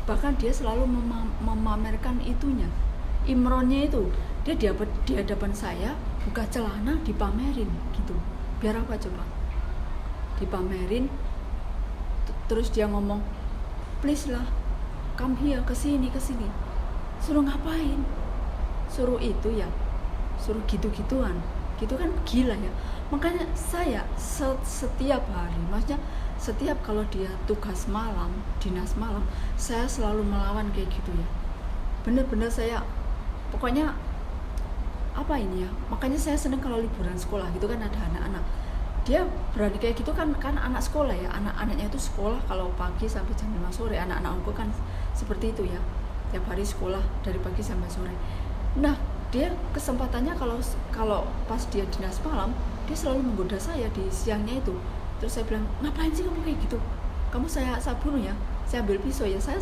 bahkan dia selalu memamerkan itunya, imronnya itu. Dia di hadapan saya buka celana dipamerin gitu. Biar apa coba? Dipamerin, terus dia ngomong, please lah, come here, kesini. Suruh ngapain? Suruh itu ya, suruh gitu-gituan. Gitu kan gila ya. Makanya saya setiap hari, maksudnya setiap kalau dia tugas malam, dinas malam, saya selalu melawan kayak gitu ya. Bener-bener saya, pokoknya apa ini ya, makanya saya seneng kalau liburan sekolah gitu kan, ada anak-anak dia berani kayak gitu kan anak sekolah ya, anak-anaknya itu sekolah kalau pagi sampai jam 5 sore, anak-anakku kan seperti itu ya, tiap hari sekolah dari pagi sampai sore. Nah dia kesempatannya kalau pas dia dinas malam, dia selalu menggoda saya di siangnya itu. Terus saya bilang, ngapain sih kamu kayak gitu, kamu saya bunuh ya, saya ambil pisau ya, saya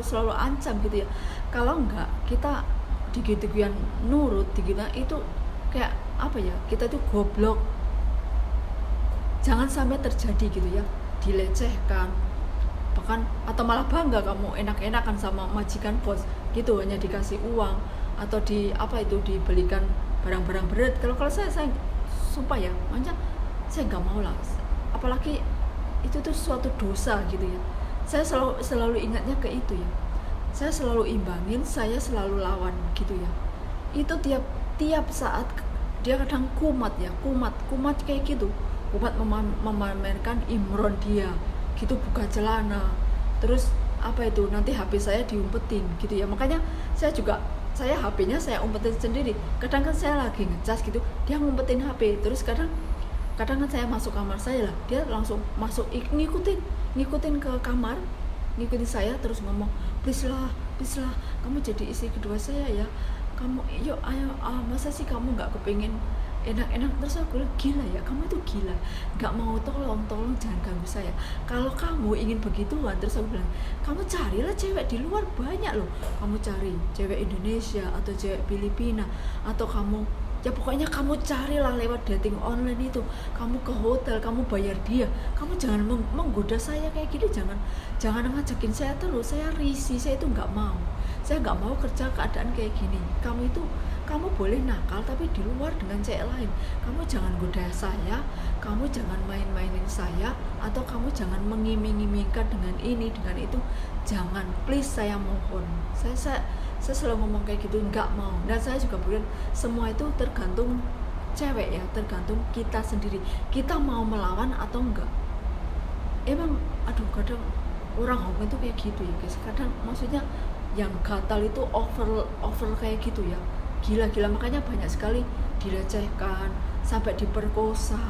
selalu ancam gitu ya. Kalau enggak kita digituan nurut, digituan itu kayak apa ya, kita tuh goblok. Jangan sampai terjadi gitu ya, dilecehkan bahkan, atau malah bangga kamu enak-enakan sama majikan bos gitu, hanya dikasih uang atau dibelikan barang-barang berat. Kalau saya sumpah ya, makanya saya nggak mau lah, apalagi itu tuh suatu dosa gitu ya. Saya selalu ingatnya ke itu ya, saya selalu imbangin, saya selalu lawan gitu ya. Itu tiap saat dia kadang kumat kayak gitu, kumat memamerkan imron dia gitu, buka celana, terus nanti HP saya diumpetin gitu ya. Makanya saya HP-nya saya umpetin sendiri. Kadang kan saya lagi ngecas gitu, dia ngumpetin HP, terus kadang kan saya masuk kamar saya lah, dia langsung masuk ngikutin ke kamar, ngikutin saya, terus ngomong, please lah kamu jadi istri kedua saya ya, kamu yuk ayo, masa sih kamu nggak kepingin enak-enak. Terus aku bilang, gila ya, kamu itu gila, nggak mau tolong jangan ganggu saya kalau kamu ingin begituan. Terus aku bilang, kamu carilah cewek di luar, banyak loh, kamu cari cewek Indonesia atau cewek Filipina, atau kamu ya pokoknya kamu carilah lewat dating online itu, kamu ke hotel, kamu bayar dia, kamu jangan menggoda saya kayak gini, jangan ngajakin saya terus, saya risih, saya itu nggak mau kerja keadaan kayak gini. Kamu boleh nakal tapi di luar dengan cewek lain, kamu jangan goda saya, kamu jangan main-mainin saya, atau kamu jangan mengiming-imingkan dengan ini dengan itu, jangan, please, saya mohon. Saya selalu ngomong kayak gitu, nggak mau. Dan saya juga bilang, semua itu tergantung cewek ya, tergantung kita sendiri, kita mau melawan atau enggak. Emang kadang orang Hongkong itu kayak gitu ya guys, kadang maksudnya yang gatal itu over kayak gitu ya, gila. Makanya banyak sekali dilecehkan sampai diperkosa,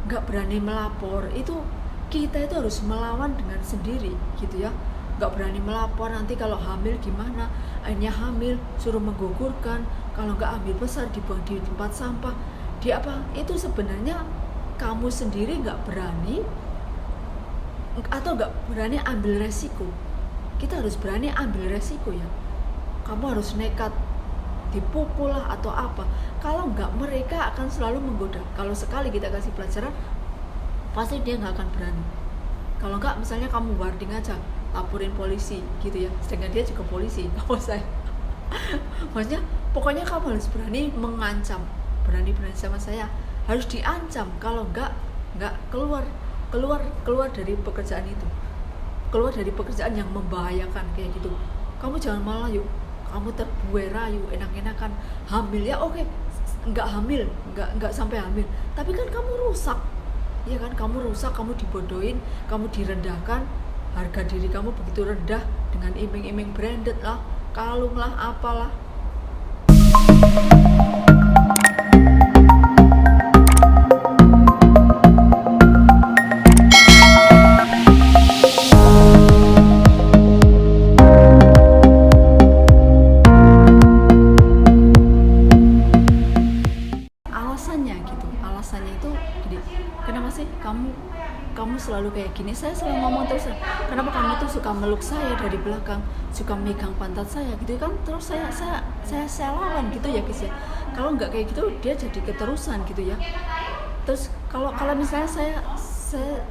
nggak berani melapor. Itu kita itu harus melawan dengan sendiri gitu ya, nggak berani melapor, nanti kalau hamil gimana, akhirnya hamil suruh menggugurkan, kalau nggak hamil besar dibuang di tempat sampah, itu sebenarnya kamu sendiri nggak berani atau nggak berani ambil resiko. Kita harus berani ambil resiko ya, kamu harus nekat, dipukul lah atau apa. Kalau nggak, mereka akan selalu menggoda. Kalau sekali kita kasih pelajaran, pasti dia nggak akan berani. Kalau nggak, misalnya kamu warding aja, laporin polisi gitu ya, sedangkan dia juga polisi, kalau saya maksudnya pokoknya kamu harus berani mengancam, berani sama saya, harus diancam. Kalau nggak keluar dari pekerjaan itu, keluar dari pekerjaan yang membahayakan kayak gitu. Kamu jangan malah yuk kamu terbuai rayu, enak-enakan hamil ya, oke, nggak hamil, nggak sampai hamil, tapi kan kamu rusak ya kan, kamu dibodohin, kamu direndahkan, harga diri kamu begitu rendah dengan iming-iming branded lah, kalung lah, apalah. Alasannya itu gini, kenapa sih kamu selalu kayak gini? Saya selalu ngomong terus, kenapa kamu tuh suka meluk saya dari belakang, suka megang pantat saya gitu kan. Terus saya lawan gitu ya guys ya. Kalau nggak kayak gitu, dia jadi keterusan gitu ya. Terus kalau misalnya saya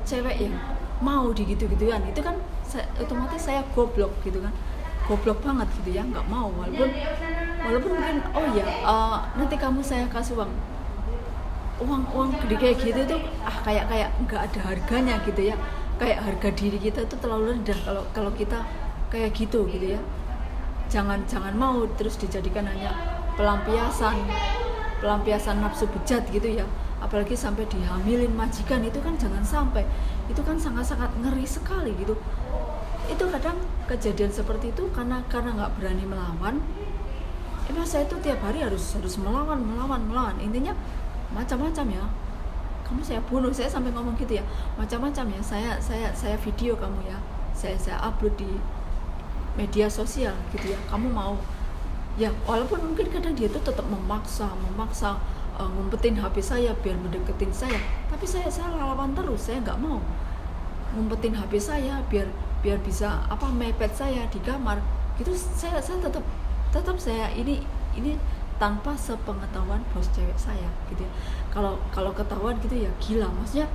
cewek yang mau digitu-gituan, itu kan otomatis saya goblok gitu kan. goblok banget gitu ya, nggak mau, walaupun mungkin oh ya nanti kamu saya kasih uang gede kayak gitu tuh kayak nggak ada harganya gitu ya, kayak harga diri kita tuh terlalu rendah kalau kita kayak gitu ya. Jangan mau terus dijadikan hanya pelampiasan nafsu bejat gitu ya, apalagi sampai dihamilin majikan, itu kan jangan sampai, itu kan sangat ngeri sekali gitu. Itu kadang kejadian seperti itu karena nggak berani melawan. Emang saya itu tiap hari harus melawan, intinya macam-macam ya, kamu saya bunuh, saya sampai ngomong gitu ya, macam-macam ya, saya video kamu ya, saya upload di media sosial gitu ya, kamu mau ya, walaupun mungkin kadang dia tuh tetap memaksa ngumpetin HP saya biar mendeketin saya, tapi saya lawan terus, saya nggak mau ngumpetin HP saya biar bisa mepet saya di kamar gitu. Saya tetap saya ini tanpa sepengetahuan bos cewek saya gitu ya. Kalau ketahuan gitu ya gila, maksudnya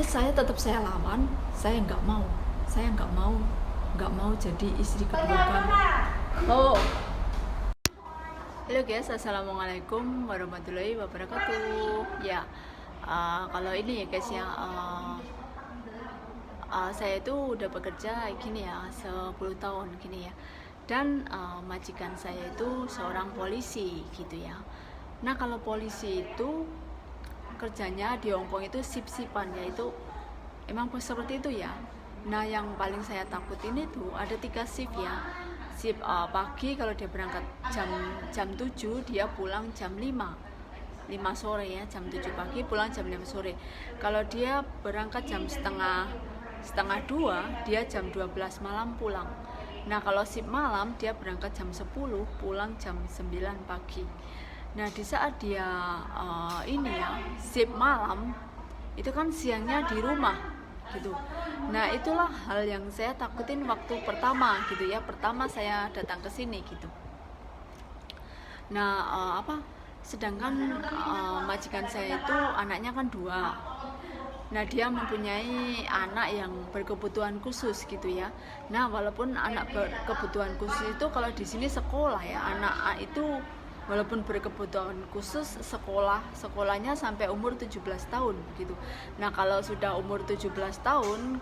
saya tetap saya lawan, saya nggak mau jadi istri kedua kamu. Halo guys, assalamualaikum warahmatullahi wabarakatuh. Ya, kalau ini ya guys ya, saya itu udah bekerja gini ya 10 tahun gini ya, dan majikan saya itu seorang polisi gitu ya. Nah kalau polisi itu kerjanya di Hongkong itu sip-sipan, yaitu emang seperti itu ya. Nah yang paling saya takutin itu ada 3 shift ya. Shift pagi, kalau dia berangkat jam 7, dia pulang jam 5 sore ya, jam 7 pagi pulang jam 5 sore. Kalau dia berangkat jam setengah 2, dia jam 12 malam pulang. Nah kalau shift malam dia berangkat jam 10, pulang jam 9 pagi. Nah di saat dia ini ya shift malam, itu kan siangnya di rumah gitu. Nah itulah hal yang saya takutin waktu pertama gitu ya, pertama saya datang ke sini gitu. Nah sedangkan majikan saya itu anaknya kan 2. Nah dia mempunyai anak yang berkebutuhan khusus gitu ya. Nah walaupun anak berkebutuhan khusus itu kalau di sini sekolah ya, anak itu walaupun berkebutuhan khusus sekolahnya sampai umur 17 tahun gitu. Nah kalau sudah umur 17 tahun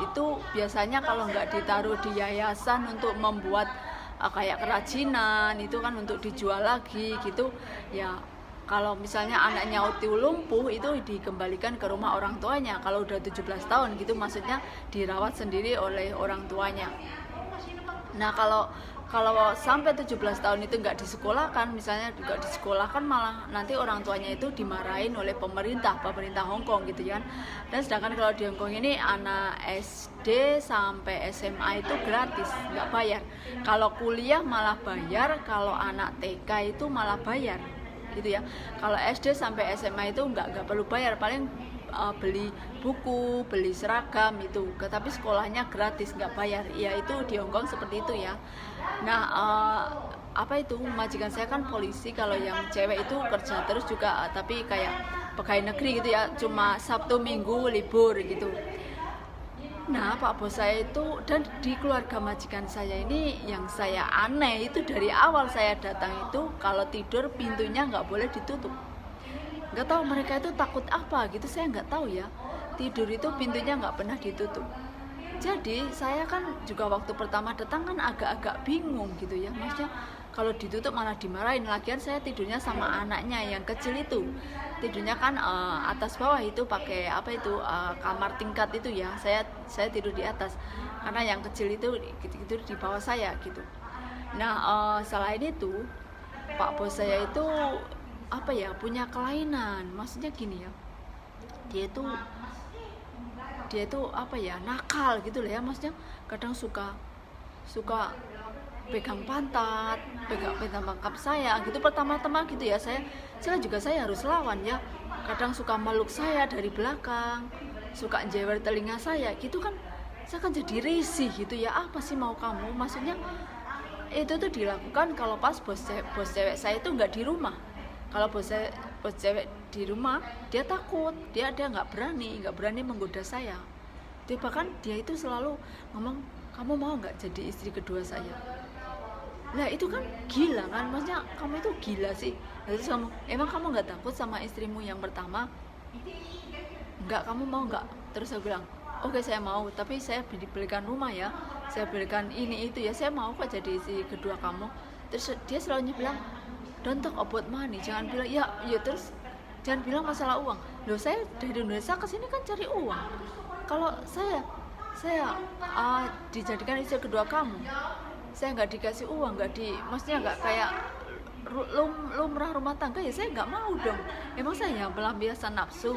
itu biasanya kalau nggak ditaruh di yayasan untuk membuat kayak kerajinan itu kan untuk dijual lagi gitu ya. Kalau misalnya anaknya lumpuh itu dikembalikan ke rumah orang tuanya. Kalau udah 17 tahun gitu, maksudnya dirawat sendiri oleh orang tuanya. Nah kalau sampai 17 tahun itu nggak disekolahkan, misalnya nggak disekolahkan, malah nanti orang tuanya itu dimarahin oleh pemerintah Hongkong gitu kan. Dan sedangkan kalau di Hongkong ini anak SD sampai SMA itu gratis, nggak bayar. Kalau kuliah malah bayar, kalau anak TK itu malah bayar gitu ya. Kalau SD sampai SMA itu nggak perlu bayar, paling beli buku, beli seragam itu, tapi sekolahnya gratis, nggak bayar. Ya itu di Hongkong seperti itu ya. Nah majikan saya kan polisi, kalau yang cewek itu kerja terus juga, tapi kayak pegawai negeri gitu ya, cuma Sabtu Minggu libur gitu. Nah Pak bos saya itu, dan di keluarga majikan saya ini yang saya aneh itu dari awal saya datang itu kalau tidur pintunya nggak boleh ditutup. Nggak tahu mereka itu takut apa gitu, saya nggak tahu ya. Tidur itu pintunya nggak pernah ditutup. Jadi saya kan juga waktu pertama datang kan agak-agak bingung gitu ya, maksudnya kalau ditutup malah dimarahin. Lagian saya tidurnya sama anaknya yang kecil itu, tidurnya kan atas bawah itu pakai kamar tingkat itu ya. Saya tidur di atas karena yang kecil itu tidur di bawah saya gitu. Nah selain itu Pak bos saya itu punya kelainan, maksudnya gini ya, dia itu nakal gitu lah ya, maksudnya kadang suka pegang pantat, pegang bangkap saya gitu. Pertama-tama gitu ya, saya harus lawan ya. Kadang suka meluk saya dari belakang, suka jewer telinga saya gitu kan. Saya kan jadi risih gitu ya, apa sih mau kamu, maksudnya itu tuh dilakukan kalau pas bos cewek saya itu nggak di rumah. Kalau bos cewek di rumah, dia takut, dia nggak berani menggoda saya. Dia bahkan dia itu selalu ngomong, kamu mau nggak jadi istri kedua saya? Lah itu kan gila kan, maksudnya kamu itu gila sih. Nah, terus kamu nggak takut sama istrimu yang pertama? Enggak, kamu mau nggak? Terus saya bilang, oke saya mau, tapi saya belikan rumah ya, saya belikan ini itu ya, saya mau kok jadi istri kedua kamu. Terus dia selalu bilang, don't talk about money, jangan bilang ya terus jangan bilang masalah uang. Loh, saya dari Indonesia ke sini kan cari uang. Kalau saya dijadikan istri kedua kamu, saya nggak dikasih uang, maksudnya nggak kayak lumrah rumah tangga, ya saya nggak mau dong. Emang saya yang pelampiasan nafsu?